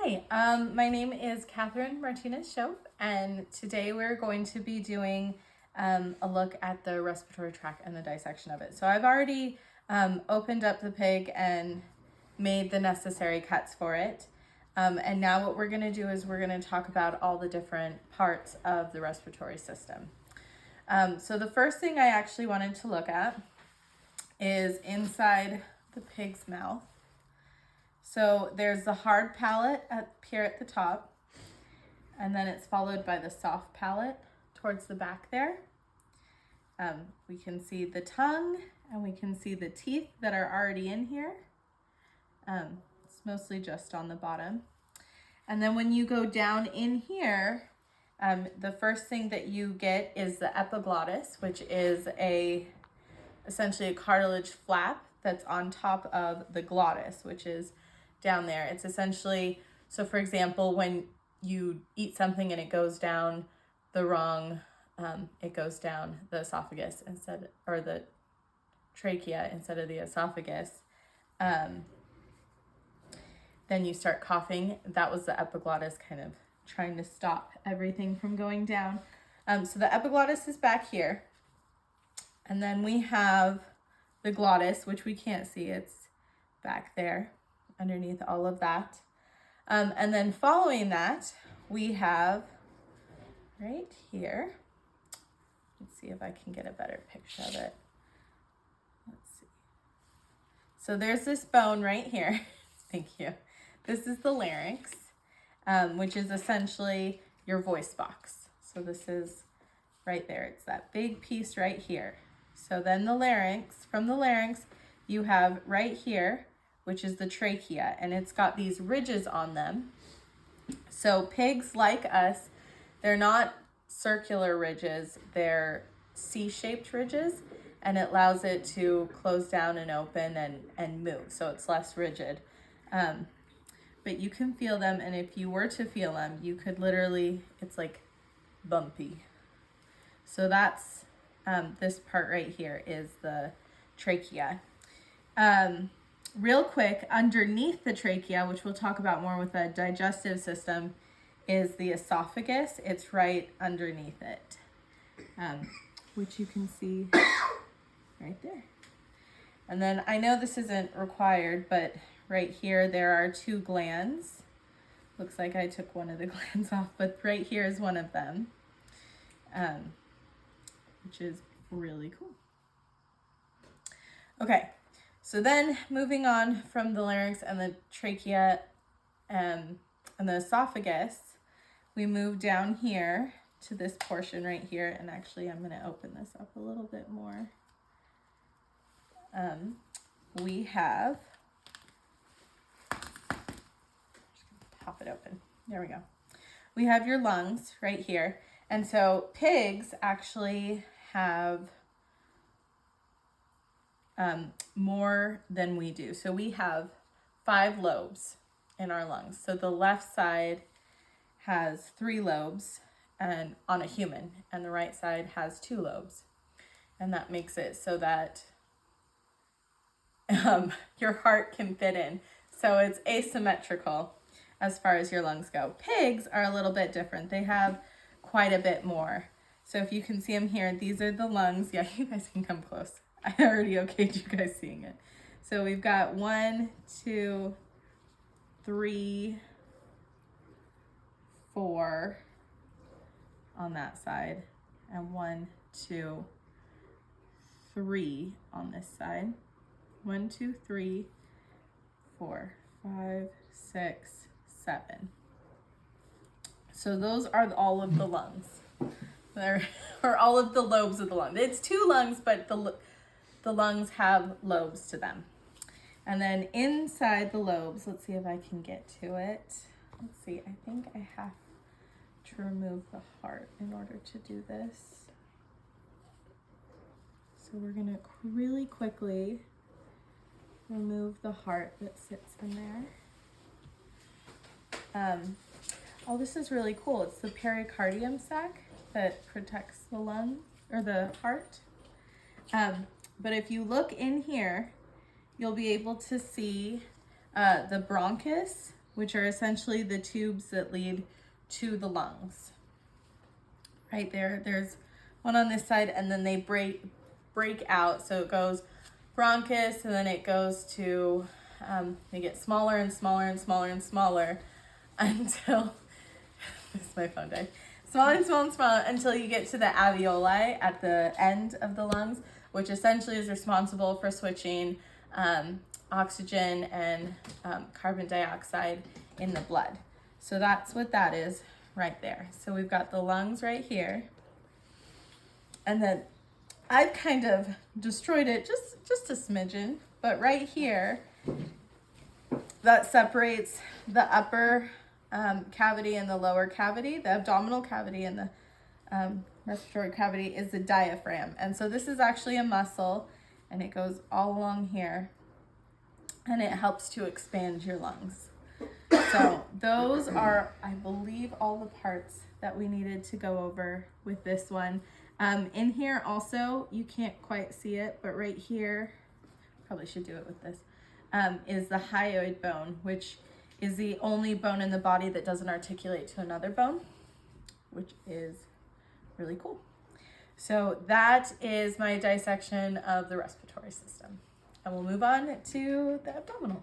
Hi, my name is Catherine Martinez-Schoof, and today we're going to be doing a look at the respiratory tract and the dissection of it. So I've already opened up the pig and made the necessary cuts for it. And now what we're going to do is we're going to talk about all the different parts of the respiratory system. So the first thing I actually wanted to look at is inside the pig's mouth. So there's the hard palate up here at the top, and then it's followed by the soft palate towards the back there. We can see the tongue, and we can see the teeth that are already in here. It's mostly just on the bottom. And then when you go down in here, the first thing that you get is the epiglottis, which is essentially a cartilage flap that's on top of the glottis, which is down there. It's essentially, so for example, when you eat something and it goes down the wrong, it goes down the esophagus instead, or the trachea instead of the esophagus, then you start coughing. That was the epiglottis kind of trying to stop everything from going down. So the epiglottis is back here. And then we have the glottis, which we can't see. It's back there underneath all of that. And then following that, we have right here, let's see if I can get a better picture of it. Let's see. So there's this bone right here. Thank you. This is the larynx, which is essentially your voice box. So this is right there. It's that big piece right here. So then the larynx, from the larynx, you have right here, which is the trachea, and it's got these ridges on them. So pigs like us, they're not circular ridges, they're C-shaped ridges, and it allows it to close down and open and move, so it's less rigid. But you can feel them, and if you were to feel them, you could literally, it's like bumpy. So that's, this part right here is the trachea. Real quick, underneath the trachea, which we'll talk about more with the digestive system, is the esophagus. It's right underneath it, which you can see right there. And then I know this isn't required, but right here there are two glands. Looks like I took one of the glands off, but right here is one of them, which is really cool. Okay. So then moving on from the larynx and the trachea and the esophagus, we move down here to this portion right here. And actually, I'm going to open this up a little bit more. We have, pop it open. There we go. We have your lungs right here. And so pigs actually have more than we do. So we have 5 lobes in our lungs. So the left side has 3 lobes and on a human, and the right side has 2 lobes. And that makes it so that your heart can fit in. So it's asymmetrical as far as your lungs go. Pigs are a little bit different. They have quite a bit more. So if you can see them here, these are the lungs. Yeah, you guys can come close. I already okayed you guys seeing it. So we've got 1, 2, 3, 4 on that side, and 1, 2, 3 on this side. 1, 2, 3, 4, 5, 6, 7. So those are all of the lungs. Or all of the lobes of the lung. It's 2 lungs, but the lungs have lobes to them. And then inside the lobes, let's see if I can get to it. Let's see, I think I have to remove the heart in order to do this. So we're gonna really quickly remove the heart that sits in there. Oh, this is really cool. It's the pericardium sac that protects the lung or the heart. But if you look in here, you'll be able to see the bronchus, which are essentially the tubes that lead to the lungs. Right there, there's one on this side, and then they break out. So it goes bronchus, and then it goes to, they get smaller and smaller and smaller and smaller until, this is my phone died. Smaller and smaller and smaller until you get to the alveoli at the end of the lungs, which essentially is responsible for switching oxygen and carbon dioxide in the blood. So that's what that is right there. So we've got the lungs right here. And then I've kind of destroyed it just a smidgen, but right here, that separates the upper cavity and the lower cavity. The abdominal cavity and the respiratory cavity is the diaphragm. And so this is actually a muscle, and it goes all along here, and it helps to expand your lungs. So those are, I believe, all the parts that we needed to go over with this one. In here also, you can't quite see it, but right here, probably should do it with this, is the hyoid bone, which is the only bone in the body that doesn't articulate to another bone, which is really cool. So that is my dissection of the respiratory system. And we'll move on to the abdominal.